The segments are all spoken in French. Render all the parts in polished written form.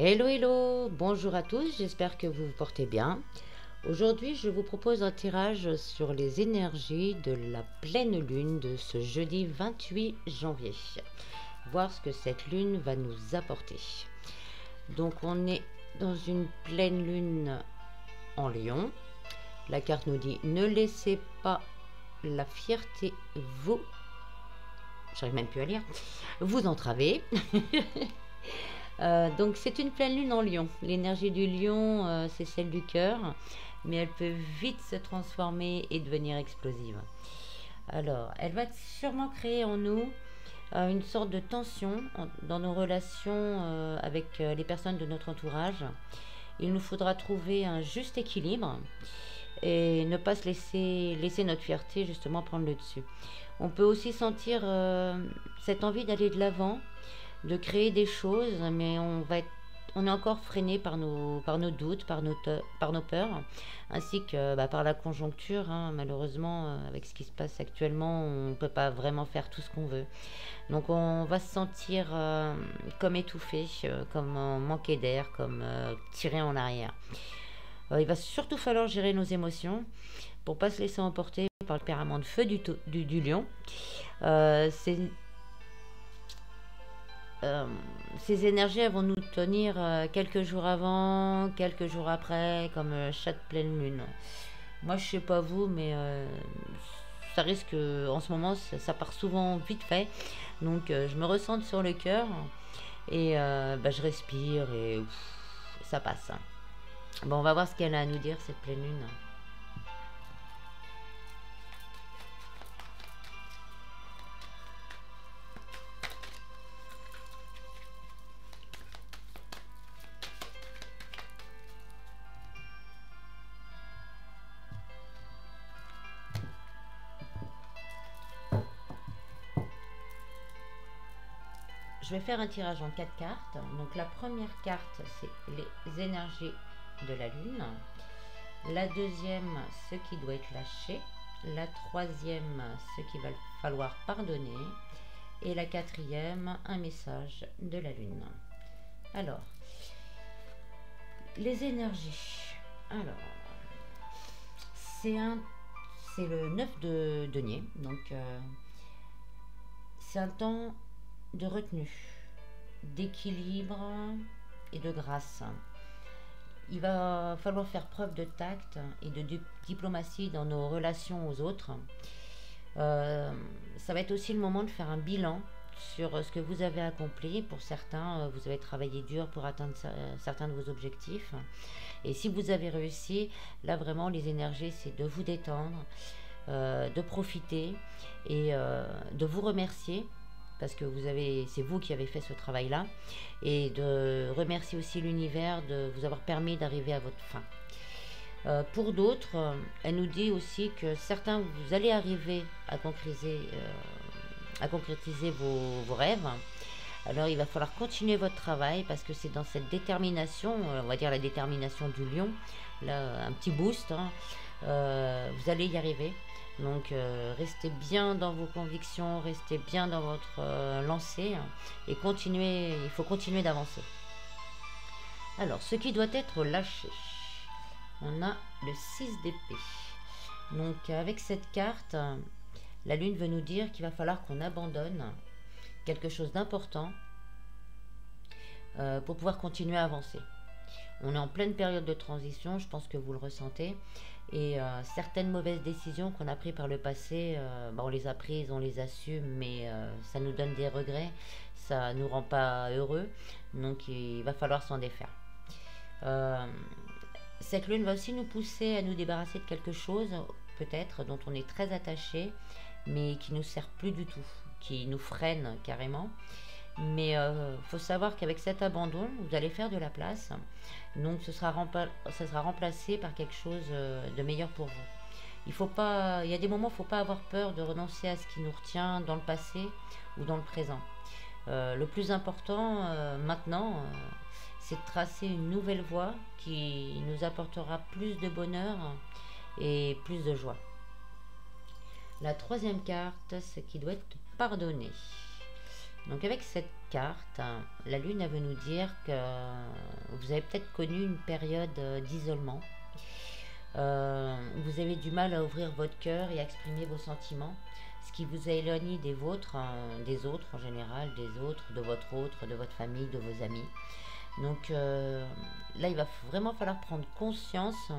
Hello, hello, bonjour à tous, j'espère que vous vous portez bien. Aujourd'hui, je vous propose un tirage sur les énergies de la pleine lune de ce jeudi 28 janvier. Voir ce que cette lune va nous apporter. Donc, on est dans une pleine lune en Lion. La carte nous dit ne laissez pas la fierté vous. J'arrive même plus à lire. Vous entraver. Donc c'est une pleine lune en lion. L'énergie du lion, c'est celle du cœur, mais elle peut vite se transformer et devenir explosive. Alors, elle va sûrement créer en nous une sorte de tension dans nos relations avec les personnes de notre entourage. Il nous faudra trouver un juste équilibre et ne pas se laisser notre fierté justement prendre le dessus. On peut aussi sentir cette envie d'aller de l'avant, de créer des choses, mais on est encore freiné par nos doutes, par nos peurs, ainsi que par la conjoncture. Malheureusement, avec ce qui se passe actuellement, on ne peut pas vraiment faire tout ce qu'on veut. Donc on va se sentir comme étouffé, comme manquer d'air, comme tiré en arrière. Il va surtout falloir gérer nos émotions pour pas se laisser emporter par le tempérament de feu du lion. C'est ces énergies elles vont nous tenir quelques jours avant, quelques jours après, comme chaque pleine lune. Moi, je sais pas vous, mais ça risque, en ce moment, ça part souvent vite fait. Donc, je me ressente sur le cœur et je respire et ça passe. Bon, on va voir ce qu'elle a à nous dire, cette pleine lune. Je vais faire un tirage en 4 cartes. Donc la première carte, c'est les énergies de la lune. La deuxième, ce qui doit être lâché. La troisième, ce qu'il va falloir pardonner. Et la quatrième, un message de la lune. Alors, les énergies. Alors, c'est le 9 de denier. Donc, c'est un temps de retenue, d'équilibre et de grâce. Il va falloir faire preuve de tact et de diplomatie dans nos relations aux autres. Ça va être aussi le moment de faire un bilan sur ce que vous avez accompli. Pour certains, vous avez travaillé dur pour atteindre certains de vos objectifs. Et si vous avez réussi, là vraiment les énergies, c'est de vous détendre, de profiter et de vous remercier parce que c'est vous qui avez fait ce travail-là, et de remercier aussi l'univers de vous avoir permis d'arriver à votre fin. Pour d'autres, elle nous dit aussi que certains, vous allez arriver à concrétiser vos rêves. Alors il va falloir continuer votre travail parce que c'est dans cette détermination, on va dire la détermination du lion, là, un petit boost, vous allez y arriver. Donc restez bien dans vos convictions, restez bien dans votre lancée et continuez, il faut continuer d'avancer. Alors, ce qui doit être lâché, on a le 6 d'épée. Donc avec cette carte, la lune veut nous dire qu'il va falloir qu'on abandonne quelque chose d'important pour pouvoir continuer à avancer. On est en pleine période de transition, je pense que vous le ressentez. Et certaines mauvaises décisions qu'on a prises par le passé, on les a prises, on les assume, mais ça nous donne des regrets, ça ne nous rend pas heureux, donc il va falloir s'en défaire. Cette lune va aussi nous pousser à nous débarrasser de quelque chose, peut-être, dont on est très attaché, mais qui ne nous sert plus du tout, qui nous freine carrément. Mais faut savoir qu'avec cet abandon, vous allez faire de la place. Donc ça sera remplacé par quelque chose de meilleur pour vous. Il y a des moments, il ne faut pas avoir peur de renoncer à ce qui nous retient dans le passé ou dans le présent. Le plus important maintenant, c'est de tracer une nouvelle voie qui nous apportera plus de bonheur et plus de joie. La troisième carte, c'est qui doit être pardonné. Donc avec cette carte, la Lune, elle veut nous dire que vous avez peut-être connu une période d'isolement. Vous avez du mal à ouvrir votre cœur et à exprimer vos sentiments, ce qui vous a éloigné des vôtres, des autres en général, des autres, de votre autre, de votre famille, de vos amis. Donc là, il va vraiment falloir prendre conscience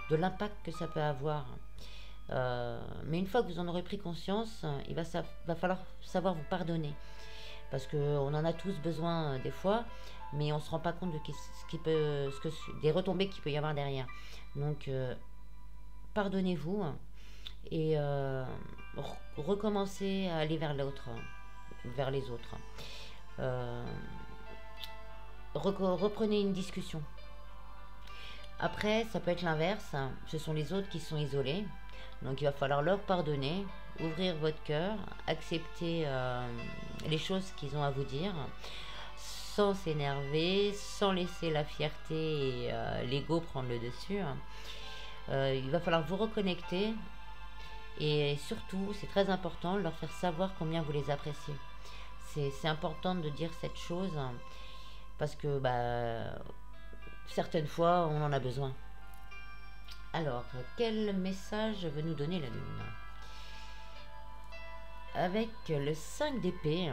de l'impact que ça peut avoir. Mais une fois que vous en aurez pris conscience, va falloir savoir vous pardonner. Parce qu'on en a tous besoin des fois, mais on ne se rend pas compte de des retombées qu'il peut y avoir derrière. Donc, pardonnez-vous et recommencez à aller vers l'autre, vers les autres. Euh, Reprenez une discussion. Après, ça peut être l'inverse. Ce sont les autres qui sont isolés. Donc il va falloir leur pardonner, ouvrir votre cœur, accepter les choses qu'ils ont à vous dire, sans s'énerver, sans laisser la fierté et l'ego prendre le dessus. Il va falloir vous reconnecter et surtout, c'est très important, leur faire savoir combien vous les appréciez. C'est important de dire cette chose parce que certaines fois, on en a besoin. Alors, quel message veut nous donner la Lune? Avec le 5 d'épée,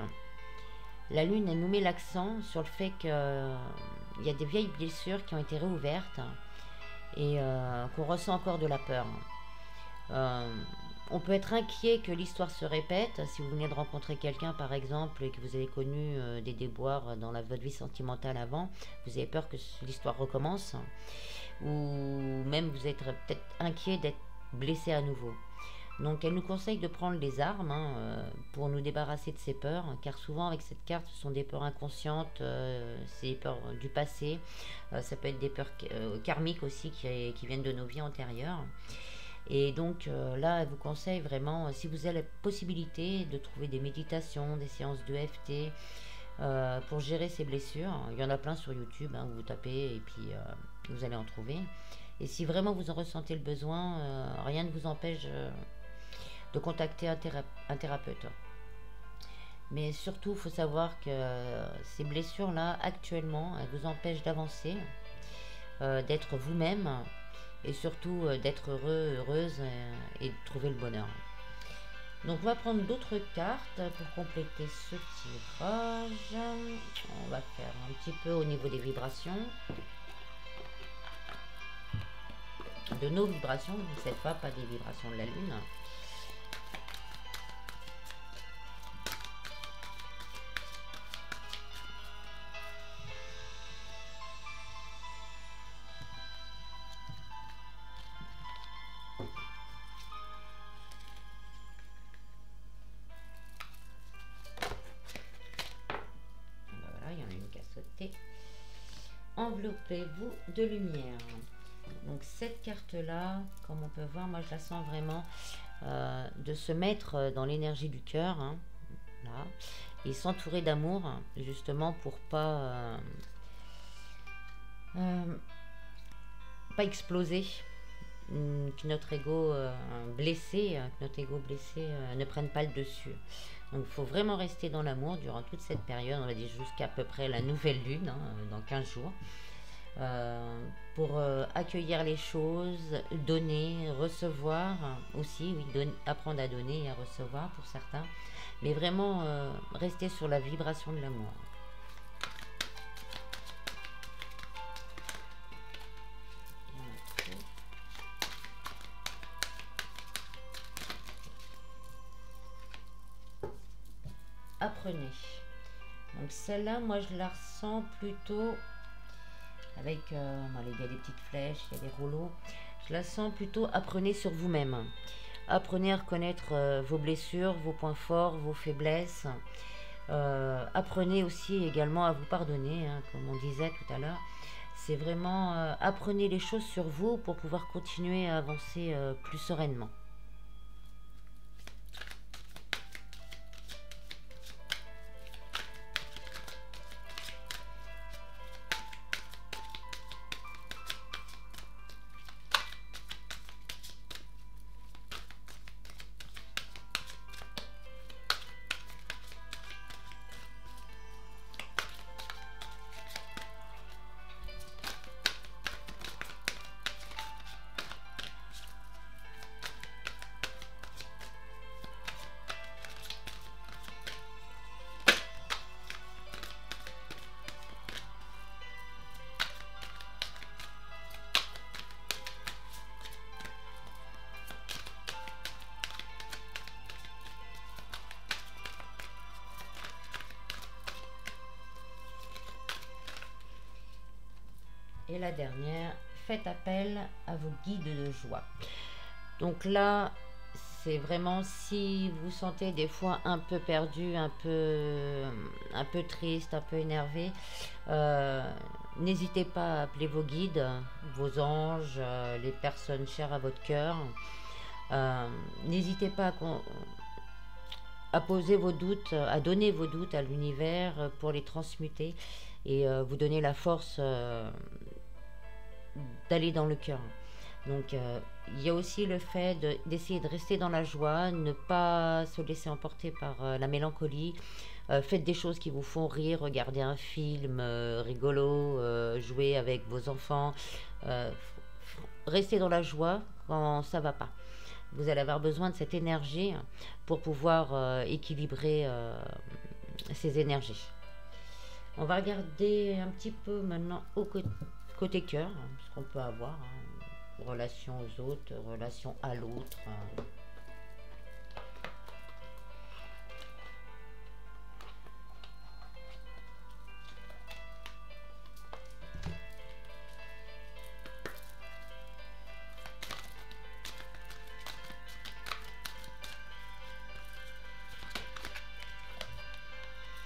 la Lune, elle nous met l'accent sur le fait qu'il y a des vieilles blessures qui ont été réouvertes et qu'on ressent encore de la peur. On peut être inquiet que l'histoire se répète. Si vous venez de rencontrer quelqu'un, par exemple, et que vous avez connu des déboires dans votre vie sentimentale avant, vous avez peur que l'histoire recommence. Ou même vous êtes peut-être inquiet d'être blessé à nouveau. Donc elle nous conseille de prendre les armes pour nous débarrasser de ces peurs, car souvent avec cette carte, ce sont des peurs inconscientes, c'est des peurs du passé, ça peut être des peurs karmiques aussi qui viennent de nos vies antérieures. Et donc là, elle vous conseille vraiment, si vous avez la possibilité de trouver des méditations, des séances de EFT pour gérer ces blessures. Il y en a plein sur YouTube, vous tapez et puis vous allez en trouver. Et si vraiment vous en ressentez le besoin, rien ne vous empêche de contacter un thérapeute. Mais surtout, il faut savoir que ces blessures-là, actuellement, elles vous empêchent d'avancer, d'être vous-même et surtout d'être heureux, heureuse et de trouver le bonheur. Donc on va prendre d'autres cartes pour compléter ce tirage. On va faire un petit peu au niveau des vibrations. De nos vibrations, cette fois pas des vibrations de la Lune. Enveloppez-vous de lumière. Donc cette carte là, comme on peut voir, moi je la sens vraiment de se mettre dans l'énergie du cœur, là, et s'entourer d'amour, justement pour pas exploser, que notre ego blessé, ne prenne pas le dessus. Donc il faut vraiment rester dans l'amour durant toute cette période, on va dire jusqu'à peu près la nouvelle lune, dans 15 jours, pour accueillir les choses, donner, recevoir aussi, oui, apprendre à donner et à recevoir pour certains, mais vraiment rester sur la vibration de l'amour. Apprenez. Donc celle-là, moi je la ressens plutôt avec, il y a des petites flèches, il y a des rouleaux. Je la sens plutôt apprenez sur vous-même. Apprenez à reconnaître vos blessures, vos points forts, vos faiblesses. Apprenez aussi également à vous pardonner, comme on disait tout à l'heure. C'est vraiment apprenez les choses sur vous pour pouvoir continuer à avancer plus sereinement. Et la dernière, faites appel à vos guides de joie. Donc là, c'est vraiment si vous sentez des fois un peu perdu, un peu triste, un peu énervé, euh, n'hésitez pas à appeler vos guides, vos anges, les personnes chères à votre cœur. N'hésitez pas à poser vos doutes, à donner vos doutes à l'univers pour les transmuter et vous donner la force d'aller dans le cœur. Donc il y a aussi le fait d'essayer de rester dans la joie, ne pas se laisser emporter par la mélancolie. Faites des choses qui vous font rire, regardez un film rigolo, jouez avec vos enfants. Euh, Restez dans la joie quand ça va pas. Vous allez avoir besoin de cette énergie pour pouvoir équilibrer ces énergies. On va regarder un petit peu maintenant au côté cœur, ce qu'on peut avoir, hein, relation aux autres, relation à l'autre.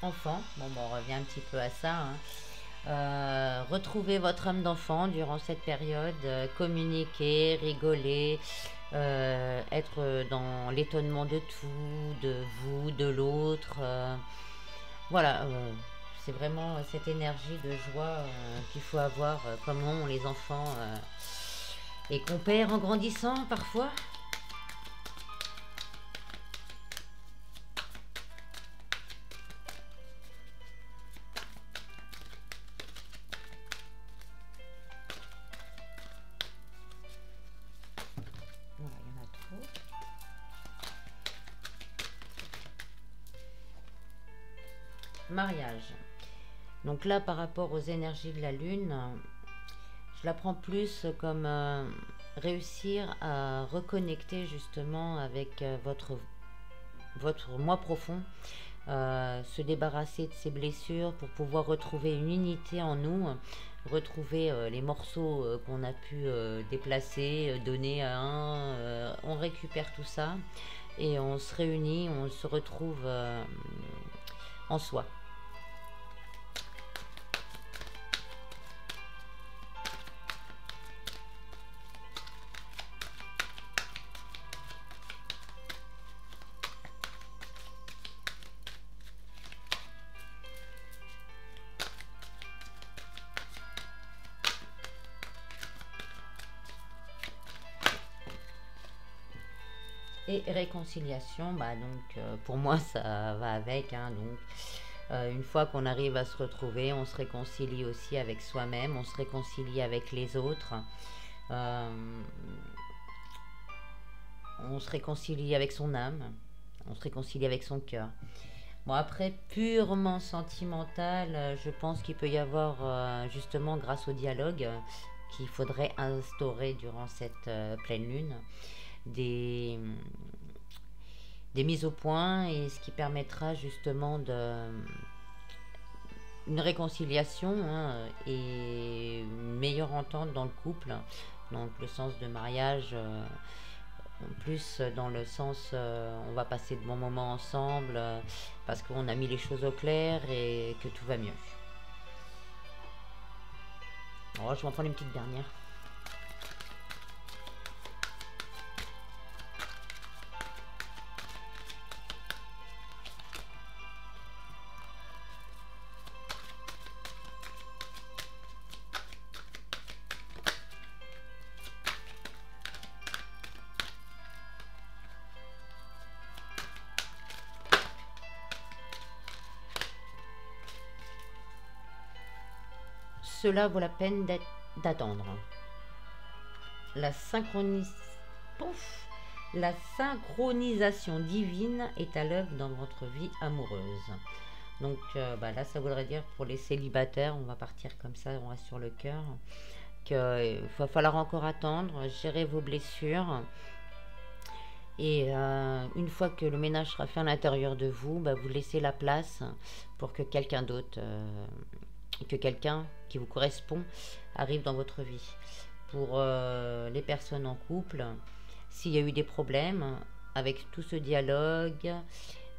Enfant, bon, on revient un petit peu à ça, hein. Retrouvez votre âme d'enfant durant cette période, communiquer, rigoler, être dans l'étonnement de tout, de vous, de l'autre. Voilà, c'est vraiment cette énergie de joie qu'il faut avoir, comme ont les enfants, et qu'on perd en grandissant parfois. Voilà, il y en a trop. Mariage. Donc là, par rapport aux énergies de la Lune, je la prends plus comme réussir à reconnecter justement avec votre moi profond, se débarrasser de ses blessures pour pouvoir retrouver une unité en nous, retrouver les morceaux qu'on a pu déplacer, donner à un, on récupère tout ça et on se réunit, on se retrouve en soi. Et réconciliation, bah donc pour moi ça va avec, hein, donc une fois qu'on arrive à se retrouver, on se réconcilie aussi avec soi-même, on se réconcilie avec les autres, euh, on se réconcilie avec son âme, on se réconcilie avec son cœur. Bon, après, purement sentimental, je pense qu'il peut y avoir, justement, grâce au dialogue, qu'il faudrait instaurer durant cette pleine lune, des, des mises au point, et ce qui permettra justement une réconciliation, hein, et une meilleure entente dans le couple. Donc le sens de mariage, plus dans le sens on va passer de bons moments ensemble parce qu'on a mis les choses au clair et que tout va mieux. Oh, je vais en prendre une petite dernière. Cela vaut la peine d'attendre. La, la synchronisation divine est à l'œuvre dans votre vie amoureuse. Donc bah là, ça voudrait dire pour les célibataires, on va partir comme ça, on reste sur le cœur, qu'il va falloir encore attendre, gérer vos blessures. Et une fois que le ménage sera fait à l'intérieur de vous, bah, vous laissez la place pour que quelqu'un d'autre que quelqu'un qui vous correspond arrive dans votre vie. Pour les personnes en couple, s'il y a eu des problèmes avec tout ce dialogue,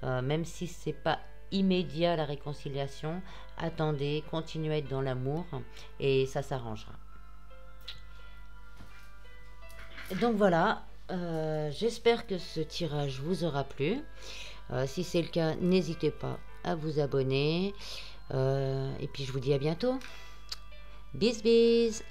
même si c'est pas immédiat la réconciliation, attendez, continuez à être dans l'amour et ça s'arrangera. Donc voilà, j'espère que ce tirage vous aura plu. Si c'est le cas, n'hésitez pas à vous abonner. Et puis je vous dis à bientôt. Bis bis.